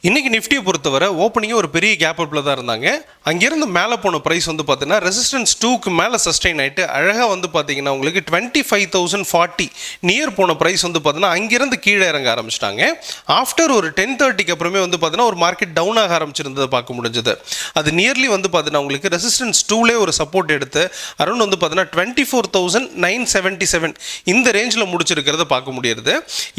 இன்றைக்கி நிஃப்டியை பொறுத்தவரை ஓப்பனிங்கே ஒரு பெரிய கேப் அப்பில் தான் இருந்தாங்க. அங்கேருந்து மேலே போன ப்ரைஸ் வந்து பார்த்தீங்கன்னா ரெசிஸ்டன்ஸ் 2க்கு மேலே சஸ்டெயின் ஆகிட்டு அழகாக வந்து பார்த்தீங்கன்னா உங்களுக்கு 25,040 நியர் போன ப்ரைஸ் வந்து பார்த்தீங்கன்னா அங்கேருந்து கீழே இறங்க ஆரம்பிச்சிட்டாங்க. ஆஃப்டர் ஒரு 10:30க்கு அப்புறமே வந்து பார்த்தீங்கன்னா ஒரு மார்க்கெட் டவுன் ஆக ஆரம்பிச்சிருந்ததை பார்க்க முடிஞ்சது. அது நியர்லி வந்து பார்த்தீங்கன்னா உங்களுக்கு ரெசிஸ்டன்ஸ் 2லே ஒரு சப்போர்ட் எடுத்து அரௌண்ட் வந்து பார்த்தீங்கன்னா 24,977 இந்த ரேஞ்சில் முடிச்சிருக்கிறத பார்க்க முடியுது.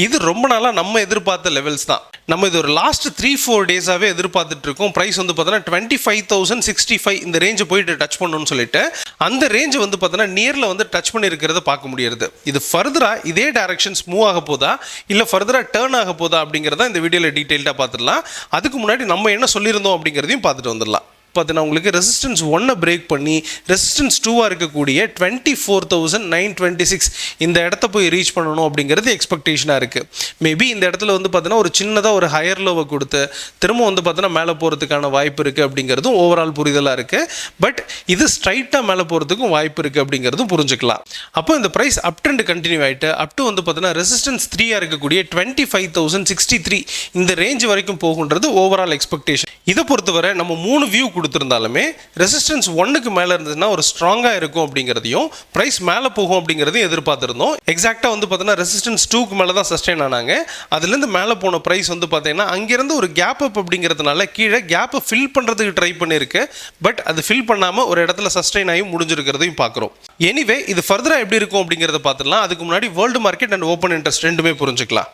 இது ரொம்ப நாளாக நம்ம எதிர்பார்த்த லெவல்ஸ் தான். நம்ம இது ஒரு லாஸ்ட் 3-4 டேஸாகவே எதிர்பார்த்துட்டு இருக்கோம். ப்ரைஸ் வந்து பார்த்தோன்னா 25,065 இந்த ரேஞ்சை போயிட்டு டச் பண்ணணும்னு சொல்லிட்டு அந்த ரேஞ்சை வந்து பார்த்தோன்னா நியரில் வந்து டச் பண்ணியிருக்கிறத பார்க்க முடியுது. இது ஃபர்தராக இதே டைரக்ஷன்ஸ் மூவ் ஆக போதா இல்லை ஃபர்தராக டேர்ன் ஆக போதா அப்படிங்கிறத இந்த வீடியோவில் டீட்டெயில்டாக பார்த்துடலாம். அதுக்கு முன்னாடி நம்ம என்ன சொல்லியிருந்தோம் அப்படிங்கிறதையும் பார்த்துட்டு வந்துடலாம். பார்த்தீங்கன்னா உங்களுக்கு ரெசிஸ்டன்ஸ் 1 பிரேக் பண்ணி ரெசிஸ்டன்ஸ் 2 இருக்கக்கூடிய 24,926 இந்த இடத்த போய் ரீச் பண்ணணும் அப்படிங்கிறது எக்ஸ்பெக்டேஷனாக இருக்குது. மேபி இந்த இடத்துல வந்து பார்த்தீங்கன்னா ஒரு சின்னதாக ஒரு ஹையர் லோவை கொடுத்து திரும்ப வந்து பார்த்தீங்கன்னா மேலே போகிறதுக்கான வாய்ப்பு இருக்குது அப்படிங்கிறதும் ஓவரால் புரிதலாக இருக்குது. பட் இது ஸ்ட்ரைட்டாக மேலே போகிறதுக்கும் வாய்ப்பு இருக்குது அப்படிங்கிறதும் புரிஞ்சுக்கலாம். அப்போ இந்த ப்ரைஸ் அப் ட்ரெண்ட் கண்டினியூ ஆகிட்டு அப் டு வந்து பார்த்தீங்கன்னா ரெசிஸ்டன்ஸ் 3 இருக்கக்கூடிய 25,063 இந்த ரேஞ்ச் வரைக்கும் போகுன்றது ஓவரால் எக்ஸ்பெக்டேஷன். இதை பொறுத்தவரை நம்ம 3 வியூ கொடுத்துருந்தாலுமே ரெசிஸ்டன்ஸ் 1க்கு மேலே இருந்ததுன்னா ஒரு ஸ்ட்ராங்காக இருக்கும் அப்படிங்கிறதையும் ப்ரைஸ் மேலே போகும் அப்படிங்கிறதையும் எதிர்பார்த்துருந்தோம். எக்ஸாக்டாக வந்து பார்த்தீங்கன்னா ரெசிஸ்டன்ஸ் 2க்கு மேலே தான் சஸ்டெயின் ஆனாங்க. அதுலேருந்து மேலே போன ப்ரைஸ் வந்து பார்த்தீங்கன்னா அங்கேருந்து ஒரு கேப் அப் அப்படிங்கிறதுனால கீழே கேப்பை ஃபில் பண்ணுறதுக்கு ட்ரை பண்ணியிருக்கு. பட் அது ஃபில் பண்ணாமல் ஒரு இடத்துல சஸ்டெயின் ஆகி முடிஞ்சிருக்கிறதையும் பார்க்குறோம். எனிவே இது ஃபர்தராக எப்படி இருக்கும் அப்படிங்கிறத பார்த்துடலாம். அதுக்கு முன்னாடி world market and open interest ரெண்டுமே புரிஞ்சுக்கலாம்.